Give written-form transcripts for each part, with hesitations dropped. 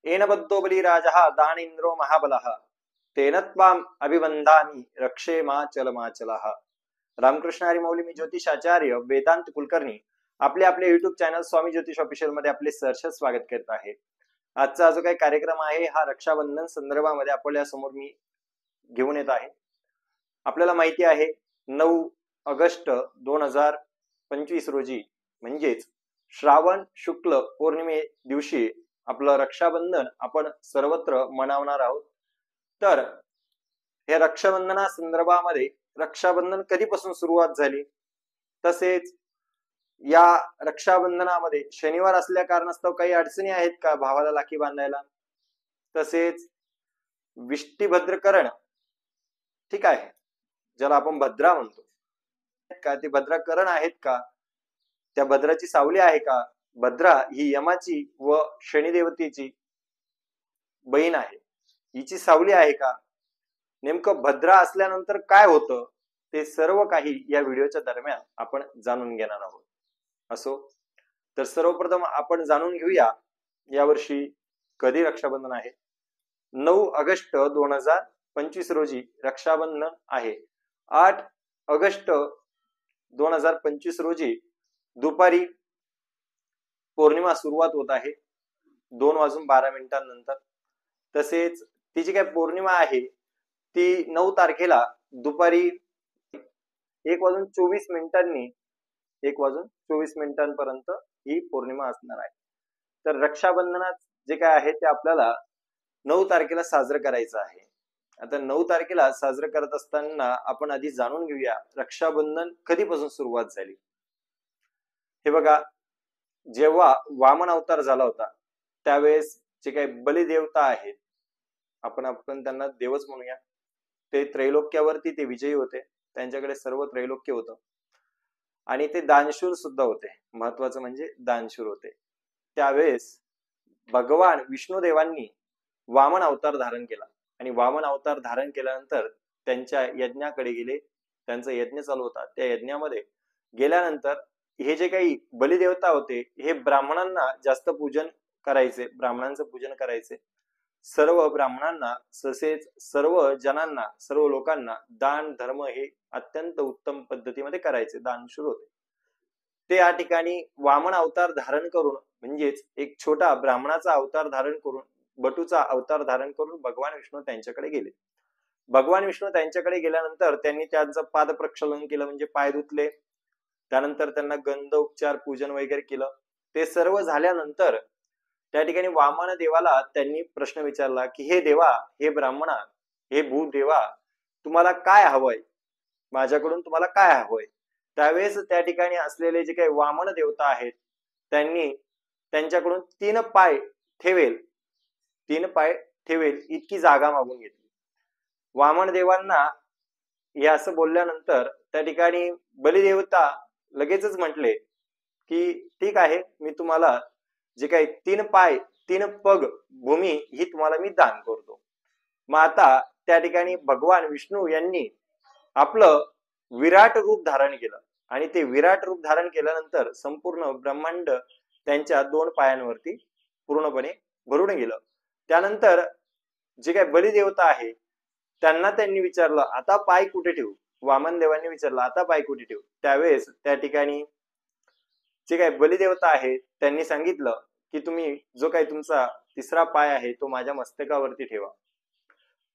येन बद्धो बलिराजः दानेन्द्रो महाबलः तेन त्वाम अभिवंदामि रक्षे माचलः। रामकृष्ण हरी मौली, मी ज्योतिष आचार्य वेदांत कुलकर्णी आपले युट्यूब चॅनल स्वामी ज्योतिष ऑफिशियल मध्ये आपले सहर्ष स्वागत करत आहे। आजचा जो काही कार्यक्रम आहे हा रक्षाबंधन संदर्भामध्ये आपल्या समोर मी घेऊन येत आहे। आपल्याला माहिती आहे 9 ऑगस्ट 2025 रोजी म्हणजेच श्रावण शुक्ल पौर्णिमे दिवशी आपलं रक्षाबंधन आपण सर्वत्र मनवणार आहोत। तर हे रक्षाबंधना संदर्भामध्ये रक्षाबंधन कधीपासून सुरुवात झाली, तसेच या रक्षाबंधनामध्ये शनिवार असल्या कारणास्तव काही अडचणी आहेत का भावाला राखी बांधायला, तसेच विष्टिभद्रकरण ठीक आहे ज्याला आपण भद्रा म्हणतो का, ते भद्राकरण आहेत का, त्या भद्राची सावली आहे का। भद्रा ही यमाची व शनिदेवतेची बहीण आहे, हिची सावली आहे का, नेमकं भद्रा असल्यानंतर काय होतं ते सर्व काही या व्हिडिओच्या दरम्यान आपण जाणून घेणार आहोत। असो तर सर्वप्रथम आपण जाणून घेऊया यावर्षी कधी रक्षाबंधन आहे। 9 ऑगस्ट 2025 रोजी रक्षाबंधन आहे। 8 ऑगस्ट 2025 रोजी दुपारी पौर्णिमा सुरुवात होत आहे 2:12 नंतर। तसेच ती जी काही पौर्णिमा आहे ती 9 तारखेला दुपारी 1:24 1:24 ही पौर्णिमा असणार आहे। तर रक्षाबंधनात जे काय आहे ते आपल्याला 9 तारखेला साजरं करायचं आहे। आता 9 तारखेला साजरं करत असताना आपण आधी जाणून घेऊया रक्षाबंधन कधीपासून सुरुवात झाली। हे बघा, जेव्हा वामन अवतार झाला होता त्यावेळेस जे काही बलिदेवता आहेत, आपण त्यांना देवच म्हणूया, ते त्रैलोक्यावरती ते विजयी होते, त्यांच्याकडे सर्व त्रैलोक्य होतं आणि ते दानशूर सुद्धा होते। महत्वाचं म्हणजे दानशूर होते। त्यावेळेस भगवान विष्णुदेवांनी वामन अवतार धारण केला आणि वामन अवतार धारण केल्यानंतर त्यांच्या यज्ञाकडे गेले। त्यांचा यज्ञ चालू होता, त्या यज्ञामध्ये गेल्यानंतर हे जे काही बलिदेवता होते हे ब्राह्मणांना जास्त पूजन करायचे, ब्राह्मणांचं पूजन करायचे। सर्व ब्राह्मणांना तसेच सर्व जनांना, सर्व लोकांना दान धर्म हे अत्यंत उत्तम पद्धतीमध्ये करायचे, दानशूर होते ते। या ठिकाणी वामन अवतार धारण करून म्हणजेच एक छोटा ब्राह्मणाचा अवतार धारण करून, बटूचा अवतार धारण करून भगवान विष्णू त्यांच्याकडे गेले। भगवान विष्णू त्यांच्याकडे गेल्यानंतर त्यांनी त्यांचं पाद प्रक्षालन केलं, म्हणजे पाय धुतले। त्यानंतर त्यांना गंध उपचार पूजन वगैरे केलं। ते सर्व झाल्यानंतर त्या ठिकाणी वामन देवाला त्यांनी प्रश्न विचारला की हे देवा, हे ब्राह्मणा, हे भूदेवा, तुम्हाला काय हवंय, माझ्याकडून तुम्हाला काय हवंय। त्यावेळेस त्या ठिकाणी असलेले जे काही वामन देवता आहेत त्यांनी त्यांच्याकडून 3 पाय ठेवेल इतकी जागा मागून घेतली। वामन देवांना हे असं बोलल्यानंतर त्या ठिकाणी बलिदेवता लगेचच म्हटले की ठीक आहे, मी तुम्हाला जे काही 3 पाय 3 पग भूमी ही तुम्हाला मी दान करतो। मग आता त्या ठिकाणी भगवान विष्णू यांनी आपलं विराट रूप धारण केलं आणि ते विराट रूप धारण केल्यानंतर संपूर्ण ब्रह्मांड त्यांच्या 2 पायांवरती पूर्णपणे भरून गेलं। त्यानंतर जे काही बलिदेवता आहे त्यांना त्यांनी विचारलं आता पाय कुठे ठेवू, वामन देवांनी विचारलं आता पाय कुठे ठेवू। त्यावेळेस त्या ठिकाणी जे काही बलिदेवता आहे त्यांनी सांगितलं की तुम्ही जो काही तुमचा 3रा पाय आहे तो माझ्या मस्तकावरती ठेवा।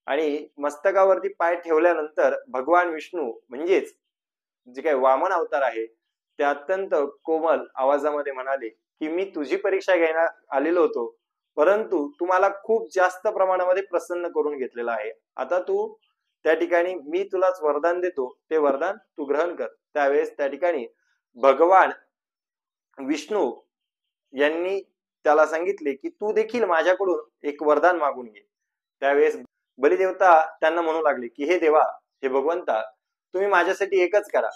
आणि मस्तकावरती पाय ठेवल्यानंतर भगवान विष्णू म्हणजेच जे काही वामन अवतार आहे ते अत्यंत कोमल आवाजामध्ये म्हणाले की मी तुझी परीक्षा घ्यायला आलेलो होतो, परंतु तुम्हाला खूप जास्त प्रमाणामध्ये प्रसन्न करून घेतलेला आहे। आता तू त्या ठिकाणी मी तुलाच वरदान देतो, ते वरदान तू ग्रहण कर। त्यावेळेस त्या ठिकाणी भगवान विष्णू यांनी त्याला सांगितले की तू देखील माझ्याकडून एक वरदान मागून घे। त्यावेळेस बलिदेवता त्यांना म्हणू लागले की हे देवा, हे भगवंता, तुम्ही माझ्यासाठी एकच करा,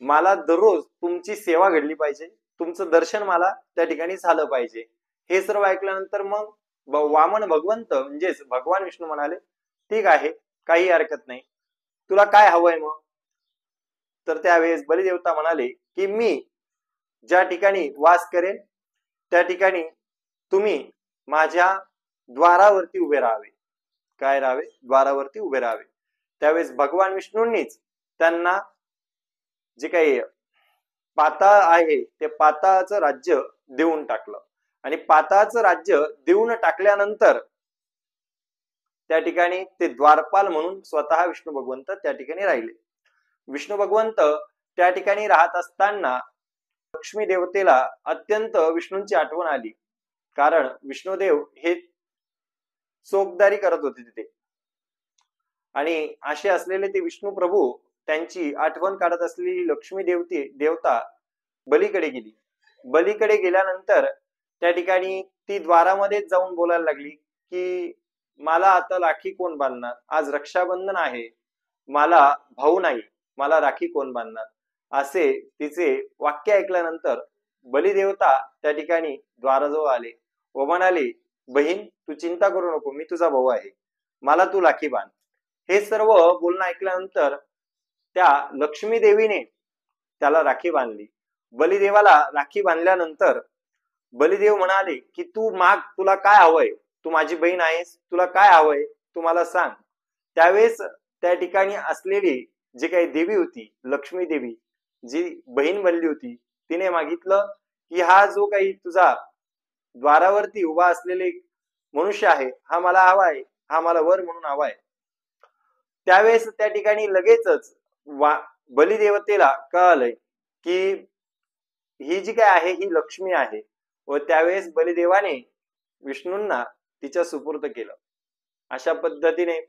मला दररोज तुमची सेवा घडली पाहिजे, तुमचं दर्शन मला त्या ठिकाणी झालं पाहिजे। हे सर्व ऐकल्यानंतर मग वामन भगवंत म्हणजेच भगवान विष्णू म्हणाले ठीक आहे, काही हरकत नाही, तुला काय हवंय मग। तर त्यावेळेस बलिदेवता म्हणाले की मी ज्या ठिकाणी वास करेन त्या ठिकाणी तुम्ही माझ्या द्वारावरती उभे राहावे. काय राहावे? द्वारावरती उभे राहावे. त्यावेळेस भगवान विष्णूंनीच त्यांना जे काही पाताळ आहे ते पाताळाचं राज्य देऊन टाकलं. आणि पाताळाचं राज्य देऊन टाकल्यानंतर त्या ठिकाणी ते द्वारपाल म्हणून स्वतः विष्णू भगवंत त्या ठिकाणी राहिले. विष्णू भगवंत त्या ठिकाणी राहत असताना लक्ष्मी देवतेला अत्यंत विष्णूंची आठवण आली. कारण विष्णुदेव हे चोखदारी करत होते तिथे, आणि असे असलेले ते विष्णू प्रभू त्यांची आठवण काढत असलेली लक्ष्मी देवता बलीकडे गेली. बलीकडे गेल्यानंतर त्या ठिकाणी ती द्वारामध्ये जाऊन बोलायला लागली की मला आता राखी कोण बांधणार? आज रक्षाबंधन आहे, मला भाऊ नाही, मला राखी कोण बांधणार? असे तिचे वाक्य ऐकल्यानंतर बलिदेवता त्या ठिकाणी द्वाराजवळ आले व म्हणाले, बहीण तू चिंता करू नको, मी तुझा भाऊ आहे, मला तू राखी बांध. हे सर्व बोलणं ऐकल्यानंतर त्या लक्ष्मी देवीने त्याला राखी बांधली. बलिदेवाला राखी बांधल्यानंतर बलिदेव म्हणाले की तू माग, तुला काय हवंय? तू माझी बहीण आहेस, तुला काय हवंय तू मला सांग. त्यावेळेस त्या ठिकाणी असलेली जी काही देवी होती, लक्ष्मी देवी जी बहीण बनली होती, तिने मागितलं की हा जो काही तुझा द्वारावरती उभा असलेले मनुष्य आहे हा मला हवाय, हा मला वर म्हणून हवाय. त्यावेळेस त्या ठिकाणी लगेचच बलिदेवतेला कळालंय की ही जी काय आहे ही लक्ष्मी आहे. व त्यावेळेस बलिदेवाने विष्णूंना तिच्या सुपूर्द केलं. अशा पद्धतीने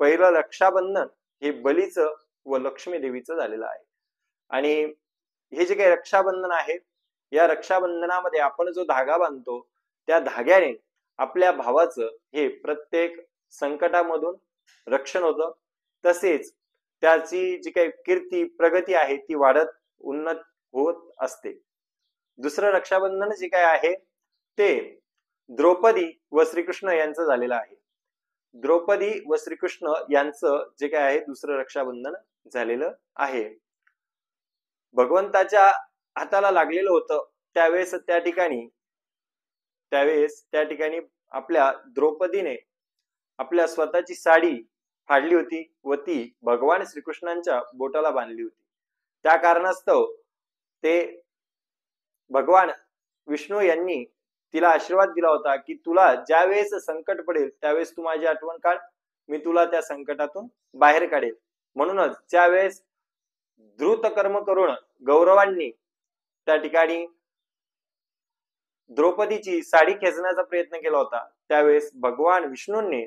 पहिलं रक्षाबंधन हे बलीचं व लक्ष्मी देवीचं झालेलं आहे. आणि हे जे काही रक्षाबंधन आहे, या रक्षाबंधनामध्ये आपण जो धागा बांधतो त्या धाग्याने आपल्या भावाचं हे प्रत्येक संकटामधून रक्षण होतं. तसेच त्याची जी काही कीर्ती प्रगती आहे ती वाढत उन्नत होत असते. दुसरं रक्षाबंधन जे काय आहे ते द्रौपदी व श्रीकृष्ण यांचं झालेलं आहे. द्रौपदी व श्रीकृष्ण यांचं जे काय आहे दुसरं रक्षाबंधन झालेलं आहे. भगवंताच्या हाताला लागलेलं होतं त्यावेळेस त्या ठिकाणी आपल्या द्रौपदीने आपल्या स्वतःची साडी फाडली होती व ती भगवान श्रीकृष्णांच्या बोटाला बांधली होती. त्या कारणास्तव ते भगवान विष्णू यांनी तिला आशीर्वाद दिला होता की तुला ज्या वेळेस संकट पडेल त्यावेळेस तू माझी आठवण काढ, मी तुला त्या संकटातून बाहेर काढेल. म्हणूनच ज्या वेळेस द्रुत कर्म करून गौरवांनी त्या ठिकाणी द्रौपदीची साडी खेचण्याचा प्रयत्न केला होता, त्यावेळेस भगवान विष्णूंनी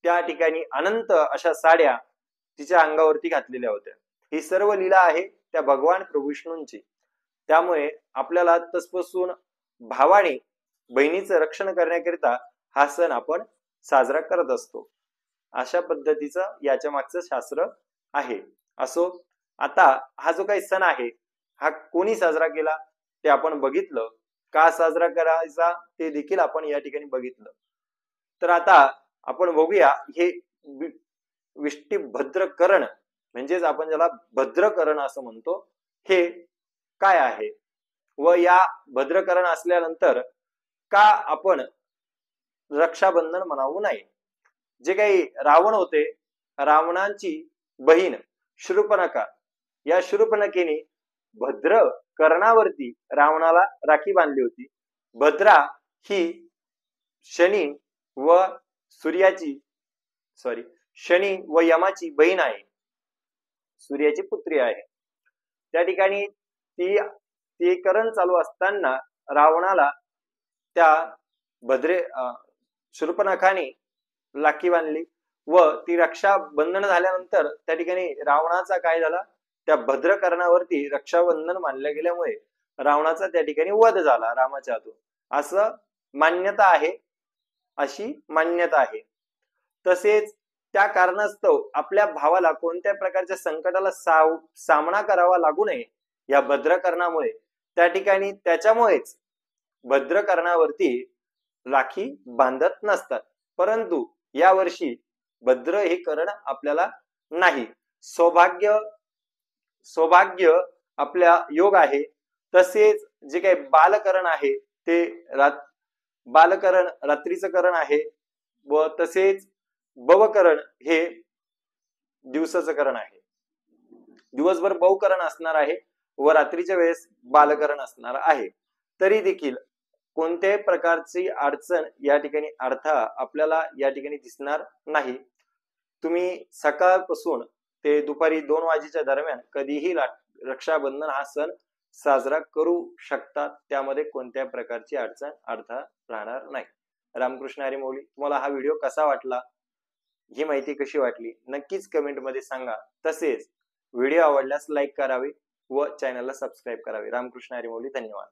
त्या ठिकाणी अनंत अशा साड्या तिच्या अंगावरती घातलेल्या होत्या. ही सर्व लीला आहे त्या भगवान प्रभू विष्णूंची. त्यामुळे आपल्याला तसपासून भावाने बहिणीचं रक्षण करण्याकरिता हा सण आपण साजरा करत असतो. अशा पद्धतीचं याच्या मागचं शास्त्र आहे. असो, आता हा जो काही सण आहे हा कोणी साजरा केला ते आपण बघितलं, का साजरा करायचा ते देखील आपण या ठिकाणी बघितलं. तर आता आपण बघूया हे विष्टिभद्रकरण म्हणजेच आपण ज्याला भद्रकरण असं म्हणतो हे काय आहे व या भद्रकरण असल्यानंतर का आपण रक्षाबंधन म्हणावू नये. जे काही रावण होते, रावणाची बहीण शूर्पणखा, या शूर्पणखेने भद्र कर्णावरती रावणाला राखी बांधली होती. भद्रा ही शनी व शनी व यमाची बहीण आहे, सूर्याची पुत्री आहे. त्या ठिकाणी ती करण चालू असताना रावणाला त्या शूर्पणखाने राखी बांधली व ती रक्षाबंधन झाल्यानंतर त्या ठिकाणी रावणाचा काय झाला, त्या भद्रकर्णावरती रक्षाबंधन मानल्या गेल्यामुळे रावणाचा त्या ठिकाणी वध झाला रामाच्या हातून, असं मान्यता आहे, अशी मान्यता आहे. तसेच त्या कारणास्तव आपल्या भावाला कोणत्या प्रकारच्या संकटाला सामना करावा लागू नये या भद्रकर्णामुळे त्या ठिकाणी त्याच्यामुळेच भद्रकर्णावरती राखी बांधत नसतात. परंतु या वर्षी भद्र हे करण आपल्याला नाही. सौभाग्य आपल्या योग आहे. तसेच जे काही बालकरण आहे ते बालकरण रात्रीचं करण आहे व तसेच भवकरण हे दिवसाचं करण आहे. दिवसभर भवकरण असणार आहे व रात्रीच्या वेळेस बालकरण असणार आहे. तरी देखील कोणत्याही प्रकारची अडचण या ठिकाणी अडथळा आपल्याला या ठिकाणी दिसणार नाही. तुम्ही सकाळपासून ते दुपारी 2 वाजेच्या दरम्यान कधीही रक्षाबंधन हा सण साजरा करू शकतात. त्यामध्ये कोणत्याही प्रकारची अडचण अडथळा राहणार नाही. रामकृष्ण हरी माऊली. तुम्हाला हा व्हिडिओ कसा वाटला, ही माहिती कशी वाटली नक्कीच कमेंट मध्ये सांगा. तसेच व्हिडिओ आवडल्यास लाईक करावे व चॅनलला सबस्क्राईब करावे. रामकृष्ण हरी माऊली. धन्यवाद.